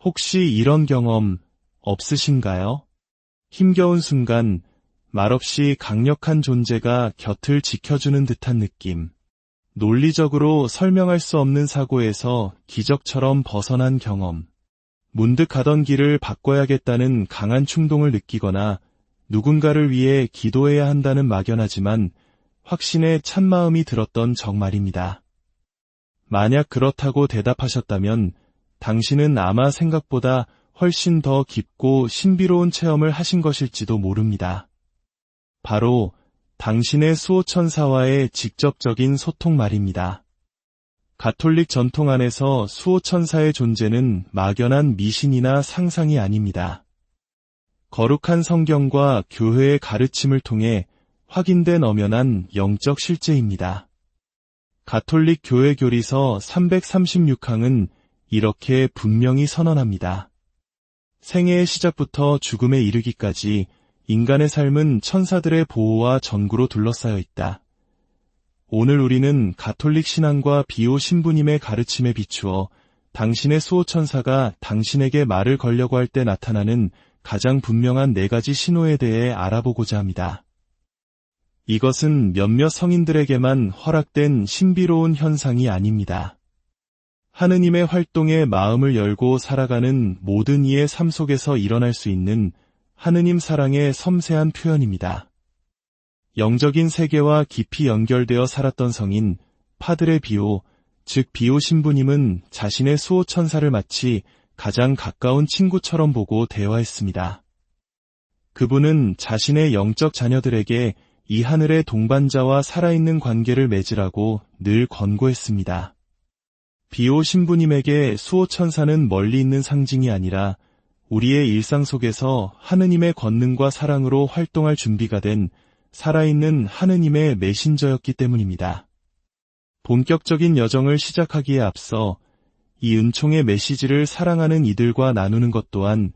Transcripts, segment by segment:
혹시 이런 경험 없으신가요? 힘겨운 순간 말없이 강력한 존재가 곁을 지켜주는 듯한 느낌. 논리적으로 설명할 수 없는 사고에서 기적처럼 벗어난 경험. 문득 가던 길을 바꿔야겠다는 강한 충동을 느끼거나 누군가를 위해 기도해야 한다는 막연하지만 확신에 찬 마음이 들었던 적 말입니다. 만약 그렇다고 대답하셨다면 당신은 아마 생각보다 훨씬 더 깊고 신비로운 체험을 하신 것일지도 모릅니다. 바로 당신의 수호천사와의 직접적인 소통 말입니다. 가톨릭 전통 안에서 수호천사의 존재는 막연한 미신이나 상상이 아닙니다. 거룩한 성경과 교회의 가르침을 통해 확인된 엄연한 영적 실제입니다. 가톨릭 교회 교리서 336항은 이렇게 분명히 선언합니다. 생애의 시작부터 죽음에 이르기까지 인간의 삶은 천사들의 보호와 전구로 둘러싸여 있다. 오늘 우리는 가톨릭 신앙과 비오 신부님의 가르침에 비추어 당신의 수호천사가 당신에게 말을 걸려고 할 때 나타나는 가장 분명한 4가지 신호에 대해 알아보고자 합니다. 이것은 몇몇 성인들에게만 허락된 신비로운 현상이 아닙니다. 하느님의 활동에 마음을 열고 살아가는 모든 이의 삶 속에서 일어날 수 있는 하느님 사랑의 섬세한 표현입니다. 영적인 세계와 깊이 연결되어 살았던 성인 파드레 비오, 즉 비오 신부님은 자신의 수호천사를 마치 가장 가까운 친구처럼 보고 대화했습니다. 그분은 자신의 영적 자녀들에게 이 하늘의 동반자와 살아있는 관계를 맺으라고 늘 권고했습니다. 비오 신부님에게 수호천사는 멀리 있는 상징이 아니라 우리의 일상 속에서 하느님의 권능과 사랑으로 활동할 준비가 된 살아있는 하느님의 메신저였기 때문입니다. 본격적인 여정을 시작하기에 앞서 이 은총의 메시지를 사랑하는 이들과 나누는 것 또한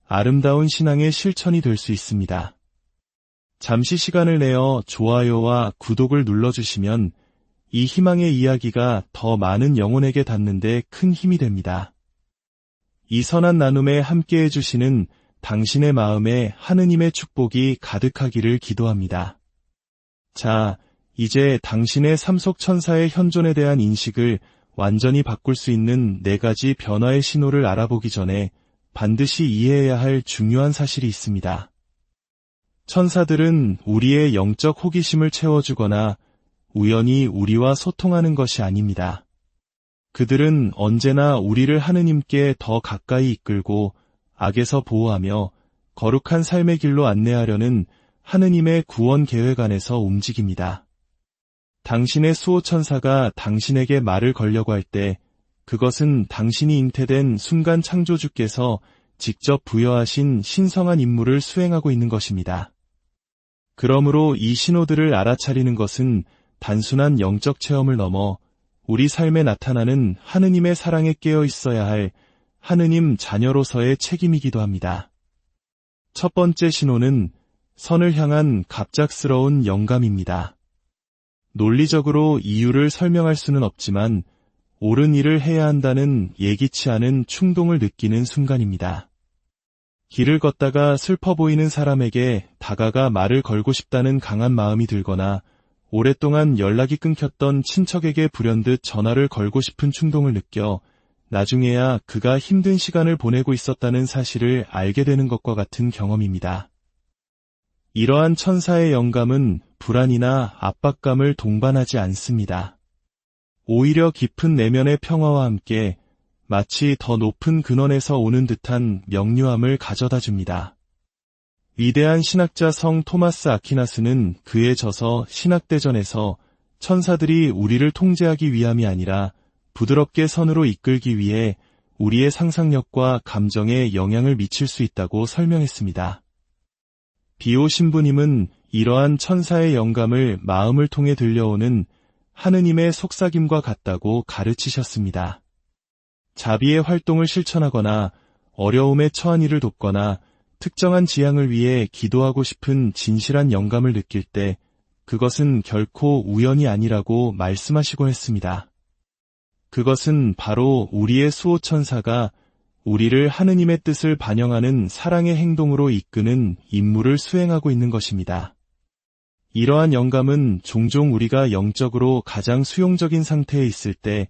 아름다운 신앙의 실천이 될 수 있습니다. 잠시 시간을 내어 좋아요와 구독을 눌러주시면 이 희망의 이야기가 더 많은 영혼에게 닿는데 큰 힘이 됩니다. 이 선한 나눔에 함께해 주시는 당신의 마음에 하느님의 축복이 가득하기를 기도합니다. 자, 이제 당신의 삶 속 천사의 현존에 대한 인식을 완전히 바꿀 수 있는 4가지 변화의 신호를 알아보기 전에 반드시 이해해야 할 중요한 사실이 있습니다. 천사들은 우리의 영적 호기심을 채워주거나 우연히 우리와 소통하는 것이 아닙니다. 그들은 언제나 우리를 하느님께 더 가까이 이끌고 악에서 보호하며 거룩한 삶의 길로 안내하려는 하느님의 구원 계획 안에서 움직입니다. 당신의 수호천사가 당신에게 말을 걸려고 할 때 그것은 당신이 잉태된 순간 창조주께서 직접 부여하신 신성한 임무를 수행하고 있는 것입니다. 그러므로 이 신호들을 알아차리는 것은 단순한 영적 체험을 넘어 우리 삶에 나타나는 하느님의 사랑에 깨어 있어야 할 하느님 자녀로서의 책임이기도 합니다. 첫 번째 신호는 선을 향한 갑작스러운 영감입니다. 논리적으로 이유를 설명할 수는 없지만 옳은 일을 해야 한다는 예기치 않은 충동을 느끼는 순간입니다. 길을 걷다가 슬퍼 보이는 사람에게 다가가 말을 걸고 싶다는 강한 마음이 들거나 오랫동안 연락이 끊겼던 친척에게 불현듯 전화를 걸고 싶은 충동을 느껴 나중에야 그가 힘든 시간을 보내고 있었다는 사실을 알게 되는 것과 같은 경험입니다. 이러한 천사의 영감은 불안이나 압박감을 동반하지 않습니다. 오히려 깊은 내면의 평화와 함께 마치 더 높은 근원에서 오는 듯한 명료함을 가져다 줍니다. 위대한 신학자 성 토마스 아퀴나스는 그의 저서 신학대전에서 천사들이 우리를 통제하기 위함이 아니라 부드럽게 선으로 이끌기 위해 우리의 상상력과 감정에 영향을 미칠 수 있다고 설명했습니다. 비오 신부님은 이러한 천사의 영감을 마음을 통해 들려오는 하느님의 속삭임과 같다고 가르치셨습니다. 자비의 활동을 실천하거나 어려움에 처한 이를 돕거나 특정한 지향을 위해 기도하고 싶은 진실한 영감을 느낄 때 그것은 결코 우연이 아니라고 말씀하시곤 했습니다. 그것은 바로 우리의 수호천사가 우리를 하느님의 뜻을 반영하는 사랑의 행동으로 이끄는 임무를 수행하고 있는 것입니다. 이러한 영감은 종종 우리가 영적으로 가장 수용적인 상태에 있을 때,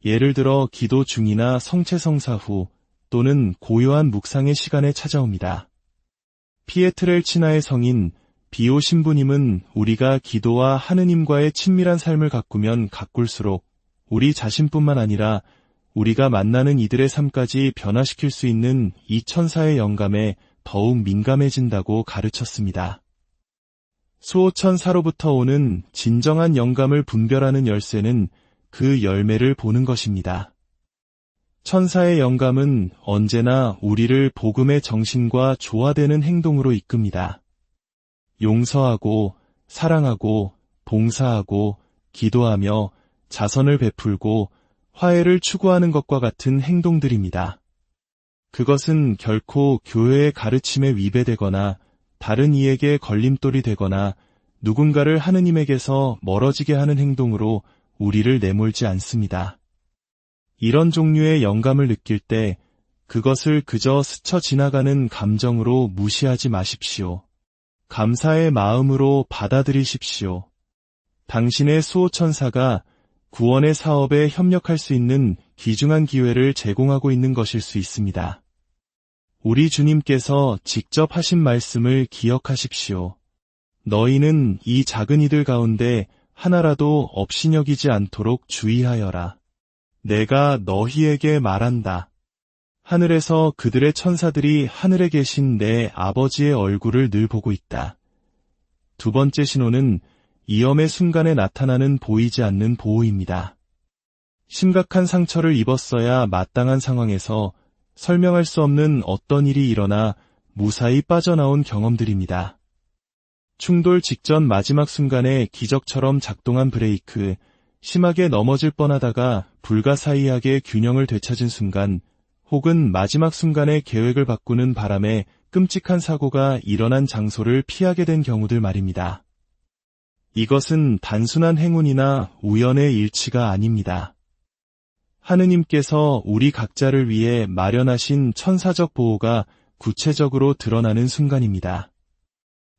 예를 들어 기도 중이나 성체성사 후 또는 고요한 묵상의 시간에 찾아옵니다. 피에트렐치나의 성인 비오 신부님은 우리가 기도와 하느님과의 친밀한 삶을 가꾸면 가꿀수록 우리 자신뿐만 아니라 우리가 만나는 이들의 삶까지 변화시킬 수 있는 이 천사의 영감에 더욱 민감해진다고 가르쳤습니다. 수호천사로부터 오는 진정한 영감을 분별하는 열쇠는 그 열매를 보는 것입니다. 천사의 영감은 언제나 우리를 복음의 정신과 조화되는 행동으로 이끕니다. 용서하고, 사랑하고, 봉사하고, 기도하며, 자선을 베풀고, 화해를 추구하는 것과 같은 행동들입니다. 그것은 결코 교회의 가르침에 위배되거나 다른 이에게 걸림돌이 되거나 누군가를 하느님에게서 멀어지게 하는 행동으로 우리를 내몰지 않습니다. 이런 종류의 영감을 느낄 때 그것을 그저 스쳐 지나가는 감정으로 무시하지 마십시오. 감사의 마음으로 받아들이십시오. 당신의 수호천사가 구원의 사업에 협력할 수 있는 귀중한 기회를 제공하고 있는 것일 수 있습니다. 우리 주님께서 직접 하신 말씀을 기억하십시오. 너희는 이 작은 이들 가운데 하나라도 업신여기지 않도록 주의하여라. 내가 너희에게 말한다. 하늘에서 그들의 천사들이 하늘에 계신 내 아버지의 얼굴을 늘 보고 있다. 두 번째 신호는 위험의 순간에 나타나는 보이지 않는 보호입니다. 심각한 상처를 입었어야 마땅한 상황에서 설명할 수 없는 어떤 일이 일어나 무사히 빠져나온 경험들입니다. 충돌 직전 마지막 순간에 기적처럼 작동한 브레이크, 심하게 넘어질 뻔하다가 불가사의하게 균형을 되찾은 순간, 혹은 마지막 순간에 계획을 바꾸는 바람에 끔찍한 사고가 일어난 장소를 피하게 된 경우들 말입니다. 이것은 단순한 행운이나 우연의 일치가 아닙니다. 하느님께서 우리 각자를 위해 마련하신 천사적 보호가 구체적으로 드러나는 순간입니다.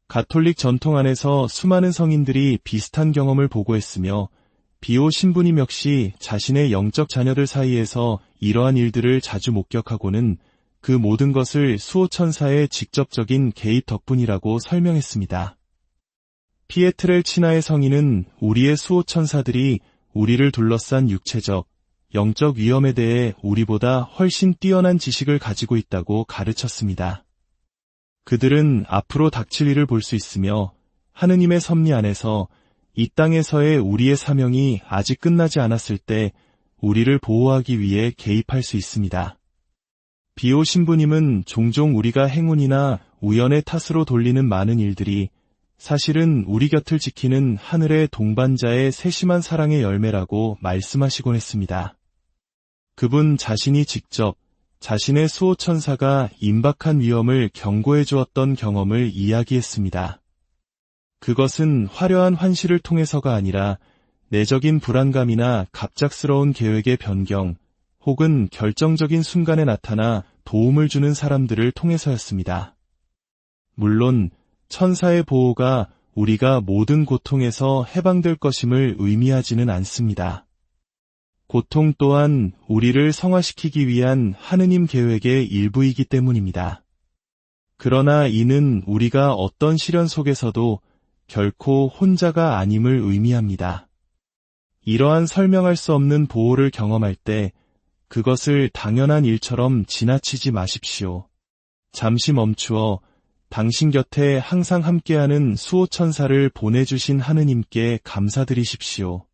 가톨릭 전통 안에서 수많은 성인들이 비슷한 경험을 보고했으며 비오 신부님 역시 자신의 영적 자녀들 사이에서 이러한 일들을 자주 목격하고는 그 모든 것을 수호천사의 직접적인 개입 덕분이라고 설명했습니다. 피에트렐치나의 성인은 우리의 수호천사들이 우리를 둘러싼 육체적, 영적 위험에 대해 우리보다 훨씬 뛰어난 지식을 가지고 있다고 가르쳤습니다. 그들은 앞으로 닥칠 일을 볼 수 있으며 하느님의 섭리 안에서 이 땅에서의 우리의 사명이 아직 끝나지 않았을 때 우리를 보호하기 위해 개입할 수 있습니다. 비오 신부님은 종종 우리가 행운이나 우연의 탓으로 돌리는 많은 일들이 사실은 우리 곁을 지키는 하늘의 동반자의 세심한 사랑의 열매라고 말씀하시곤 했습니다. 그분 자신이 직접 자신의 수호천사가 임박한 위험을 경고해 주었던 경험을 이야기했습니다. 그것은 화려한 환시를 통해서가 아니라 내적인 불안감이나 갑작스러운 계획의 변경 혹은 결정적인 순간에 나타나 도움을 주는 사람들을 통해서였습니다. 물론 천사의 보호가 우리가 모든 고통에서 해방될 것임을 의미하지는 않습니다. 고통 또한 우리를 성화시키기 위한 하느님 계획의 일부이기 때문입니다. 그러나 이는 우리가 어떤 시련 속에서도 결코 혼자가 아님을 의미합니다. 이러한 설명할 수 없는 보호를 경험할 때 그것을 당연한 일처럼 지나치지 마십시오. 잠시 멈추어 당신 곁에 항상 함께하는 수호천사를 보내주신 하느님께 감사드리십시오.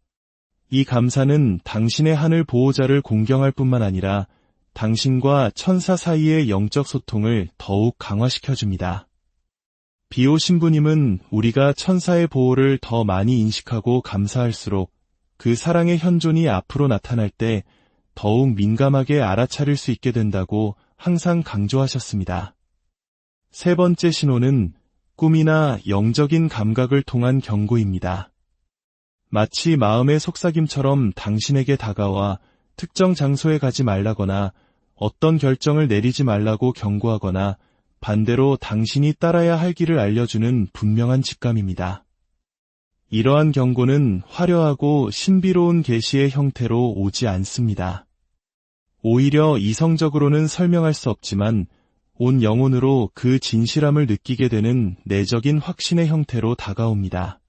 이 감사는 당신의 하늘 보호자를 공경할 뿐만 아니라 당신과 천사 사이의 영적 소통을 더욱 강화시켜줍니다. 비오 신부님은 우리가 천사의 보호를 더 많이 인식하고 감사할수록 그 사랑의 현존이 앞으로 나타날 때 더욱 민감하게 알아차릴 수 있게 된다고 항상 강조하셨습니다. 세 번째 신호는 꿈이나 영적인 감각을 통한 경고입니다. 마치 마음의 속삭임처럼 당신에게 다가와 특정 장소에 가지 말라거나 어떤 결정을 내리지 말라고 경고하거나 반대로 당신이 따라야 할 길을 알려주는 분명한 직감입니다. 이러한 경고는 화려하고 신비로운 계시의 형태로 오지 않습니다. 오히려 이성적으로는 설명할 수 없지만 온 영혼으로 그 진실함을 느끼게 되는 내적인 확신의 형태로 다가옵니다.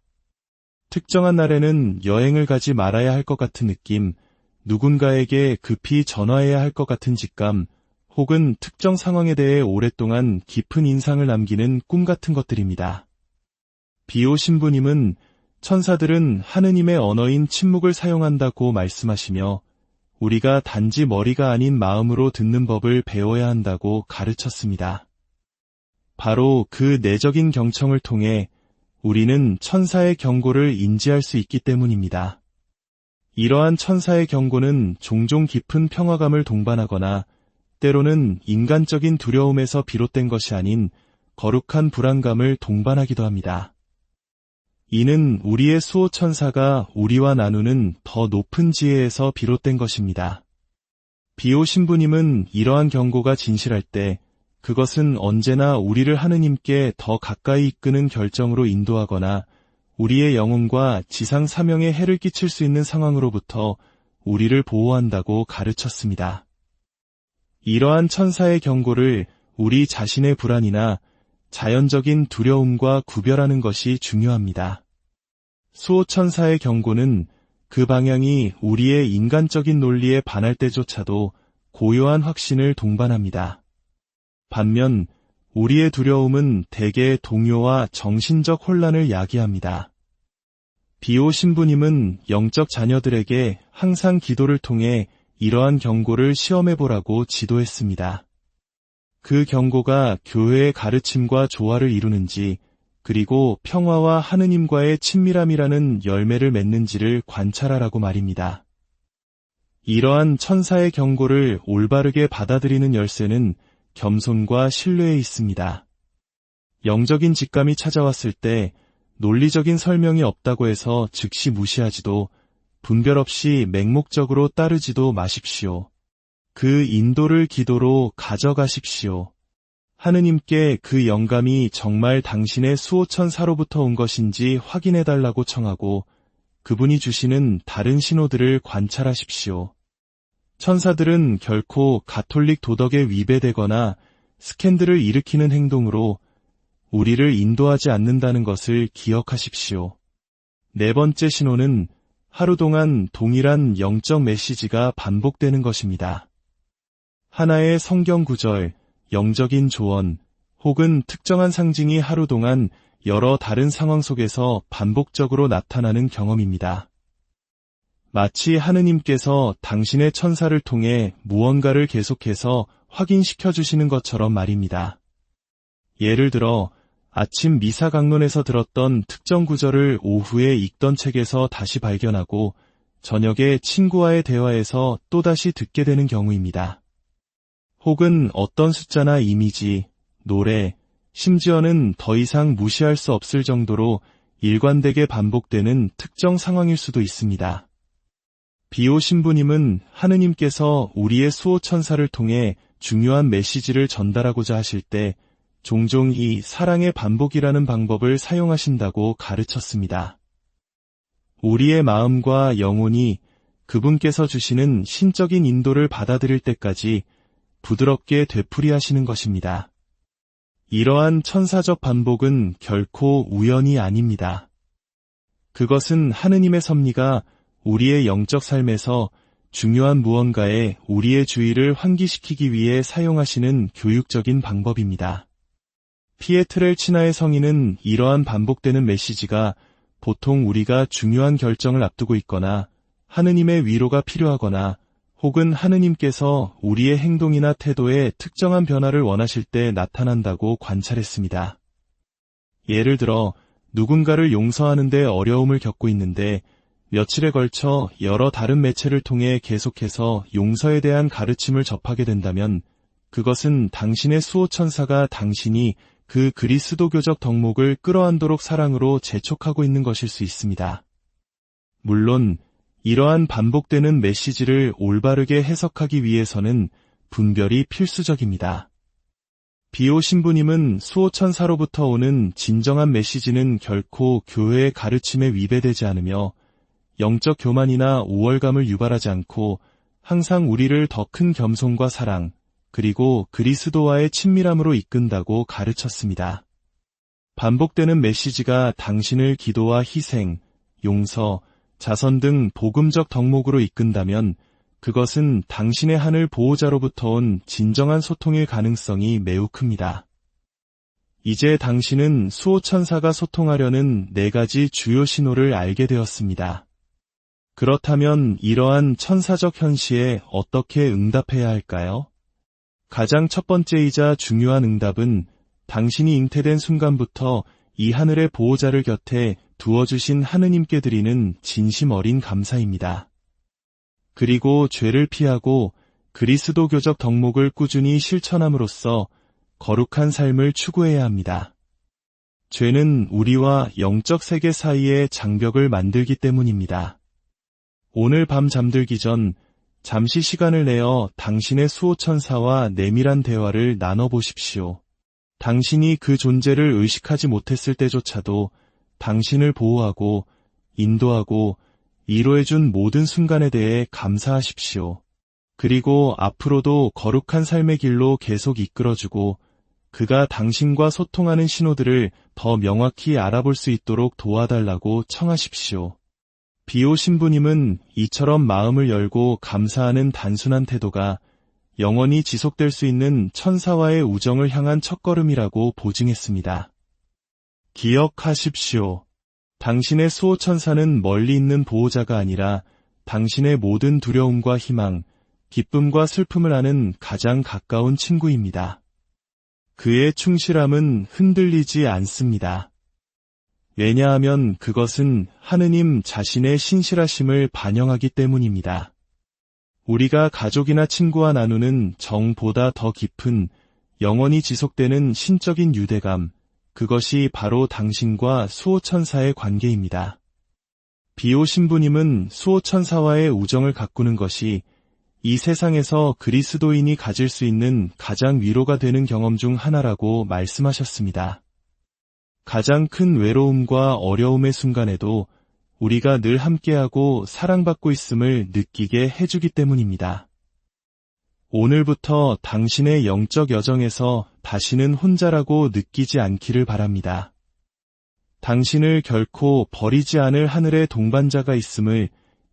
특정한 날에는 여행을 가지 말아야 할 것 같은 느낌, 누군가에게 급히 전화해야 할 것 같은 직감, 혹은 특정 상황에 대해 오랫동안 깊은 인상을 남기는 꿈 같은 것들입니다. 비오 신부님은 천사들은 하느님의 언어인 침묵을 사용한다고 말씀하시며 우리가 단지 머리가 아닌 마음으로 듣는 법을 배워야 한다고 가르쳤습니다. 바로 그 내적인 경청을 통해 우리는 천사의 경고를 인지할 수 있기 때문입니다. 이러한 천사의 경고는 종종 깊은 평화감을 동반하거나 때로는 인간적인 두려움에서 비롯된 것이 아닌 거룩한 불안감을 동반하기도 합니다. 이는 우리의 수호천사가 우리와 나누는 더 높은 지혜에서 비롯된 것입니다. 비오 신부님은 이러한 경고가 진실할 때 그것은 언제나 우리를 하느님께 더 가까이 이끄는 결정으로 인도하거나 우리의 영혼과 지상 사명에 해를 끼칠 수 있는 상황으로부터 우리를 보호한다고 가르쳤습니다. 이러한 천사의 경고를 우리 자신의 불안이나 자연적인 두려움과 구별하는 것이 중요합니다. 수호천사의 경고는 그 방향이 우리의 인간적인 논리에 반할 때조차도 고요한 확신을 동반합니다. 반면 우리의 두려움은 대개 동요와 정신적 혼란을 야기합니다. 비오 신부님은 영적 자녀들에게 항상 기도를 통해 이러한 경고를 시험해보라고 지도했습니다. 그 경고가 교회의 가르침과 조화를 이루는지, 그리고 평화와 하느님과의 친밀함이라는 열매를 맺는지를 관찰하라고 말입니다. 이러한 천사의 경고를 올바르게 받아들이는 열쇠는 겸손과 신뢰에 있습니다. 영적인 직감이 찾아왔을 때 논리적인 설명이 없다고 해서 즉시 무시하지도 분별 없이 맹목적으로 따르지도 마십시오. 그 인도를 기도로 가져가십시오. 하느님께 그 영감이 정말 당신의 수호천사로부터 온 것인지 확인해달라고 청하고 그분이 주시는 다른 신호들을 관찰하십시오. 천사들은 결코 가톨릭 도덕에 위배되거나 스캔들을 일으키는 행동으로 우리를 인도하지 않는다는 것을 기억하십시오. 네 번째 신호는 하루 동안 동일한 영적 메시지가 반복되는 것입니다. 하나의 성경 구절, 영적인 조언, 혹은 특정한 상징이 하루 동안 여러 다른 상황 속에서 반복적으로 나타나는 경험입니다. 마치 하느님께서 당신의 천사를 통해 무언가를 계속해서 확인시켜 주시는 것처럼 말입니다. 예를 들어 아침 미사 강론에서 들었던 특정 구절을 오후에 읽던 책에서 다시 발견하고 저녁에 친구와의 대화에서 또다시 듣게 되는 경우입니다. 혹은 어떤 숫자나 이미지, 노래, 심지어는 더 이상 무시할 수 없을 정도로 일관되게 반복되는 특정 상황일 수도 있습니다. 비오 신부님은 하느님께서 우리의 수호천사를 통해 중요한 메시지를 전달하고자 하실 때 종종 이 사랑의 반복이라는 방법을 사용하신다고 가르쳤습니다. 우리의 마음과 영혼이 그분께서 주시는 신적인 인도를 받아들일 때까지 부드럽게 되풀이하시는 것입니다. 이러한 천사적 반복은 결코 우연이 아닙니다. 그것은 하느님의 섭리가 우리의 영적 삶에서 중요한 무언가에 우리의 주의를 환기시키기 위해 사용하시는 교육적인 방법입니다. 피에트렐치나의 성인은 이러한 반복되는 메시지가 보통 우리가 중요한 결정을 앞두고 있거나 하느님의 위로가 필요하거나 혹은 하느님께서 우리의 행동이나 태도에 특정한 변화를 원하실 때 나타난다고 관찰했습니다. 예를 들어 누군가를 용서하는 데 어려움을 겪고 있는데 며칠에 걸쳐 여러 다른 매체를 통해 계속해서 용서에 대한 가르침을 접하게 된다면 그것은 당신의 수호천사가 당신이 그 그리스도교적 덕목을 끌어안도록 사랑으로 재촉하고 있는 것일 수 있습니다. 물론 이러한 반복되는 메시지를 올바르게 해석하기 위해서는 분별이 필수적입니다. 비오 신부님은 수호천사로부터 오는 진정한 메시지는 결코 교회의 가르침에 위배되지 않으며 영적 교만이나 우월감을 유발하지 않고 항상 우리를 더 큰 겸손과 사랑, 그리고 그리스도와의 친밀함으로 이끈다고 가르쳤습니다. 반복되는 메시지가 당신을 기도와 희생, 용서, 자선 등 복음적 덕목으로 이끈다면 그것은 당신의 하늘 보호자로부터 온 진정한 소통일 가능성이 매우 큽니다. 이제 당신은 수호천사가 소통하려는 4가지 주요 신호를 알게 되었습니다. 그렇다면 이러한 천사적 현시에 어떻게 응답해야 할까요? 가장 첫 번째이자 중요한 응답은 당신이 잉태된 순간부터 이 하늘의 보호자를 곁에 두어주신 하느님께 드리는 진심 어린 감사입니다. 그리고 죄를 피하고 그리스도교적 덕목을 꾸준히 실천함으로써 거룩한 삶을 추구해야 합니다. 죄는 우리와 영적 세계 사이의 장벽을 만들기 때문입니다. 오늘 밤 잠들기 전 잠시 시간을 내어 당신의 수호천사와 내밀한 대화를 나눠보십시오. 당신이 그 존재를 의식하지 못했을 때조차도 당신을 보호하고 인도하고 위로해준 모든 순간에 대해 감사하십시오. 그리고 앞으로도 거룩한 삶의 길로 계속 이끌어주고 그가 당신과 소통하는 신호들을 더 명확히 알아볼 수 있도록 도와달라고 청하십시오. 비오 신부님은 이처럼 마음을 열고 감사하는 단순한 태도가 영원히 지속될 수 있는 천사와의 우정을 향한 첫걸음이라고 보증했습니다. 기억하십시오. 당신의 수호천사는 멀리 있는 보호자가 아니라 당신의 모든 두려움과 희망, 기쁨과 슬픔을 아는 가장 가까운 친구입니다. 그의 충실함은 흔들리지 않습니다. 왜냐하면 그것은 하느님 자신의 신실하심을 반영하기 때문입니다. 우리가 가족이나 친구와 나누는 정보다 더 깊은 영원히 지속되는 신적인 유대감, 그것이 바로 당신과 수호천사의 관계입니다. 비오 신부님은 수호천사와의 우정을 가꾸는 것이 이 세상에서 그리스도인이 가질 수 있는 가장 위로가 되는 경험 중 하나라고 말씀하셨습니다. 가장 큰 외로움과 어려움의 순간에도 우리가 늘 함께하고 사랑받고 있음을 느끼게 해주기 때문입니다. 오늘부터 당신의 영적 여정에서 다시는 혼자라고 느끼지 않기를 바랍니다. 당신을 결코 버리지 않을 하늘의 동반자가 있음을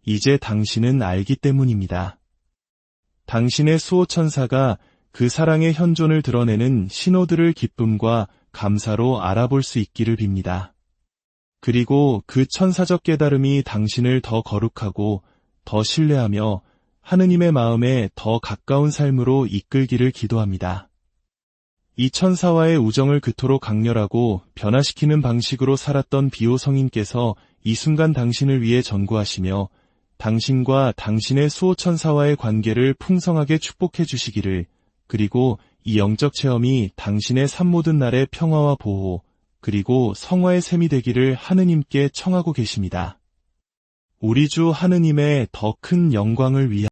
이제 당신은 알기 때문입니다. 당신의 수호천사가 그 사랑의 현존을 드러내는 신호들을 기쁨과 감사로 알아볼 수 있기를 빕니다. 그리고 그 천사적 깨달음이 당신을 더 거룩하고 더 신뢰하며 하느님의 마음에 더 가까운 삶으로 이끌기를 기도합니다. 이 천사와의 우정을 그토록 강렬하고 변화시키는 방식으로 살았던 비오 성인께서 이 순간 당신을 위해 전구하시며 당신과 당신의 수호천사와의 관계를 풍성하게 축복해 주시기를, 그리고 이 영적 체험이 당신의 삶 모든 날의 평화와 보호, 그리고 성화의 셈이 되기를 하느님께 청하고 계십니다. 우리 주 하느님의 더 큰 영광을 위하여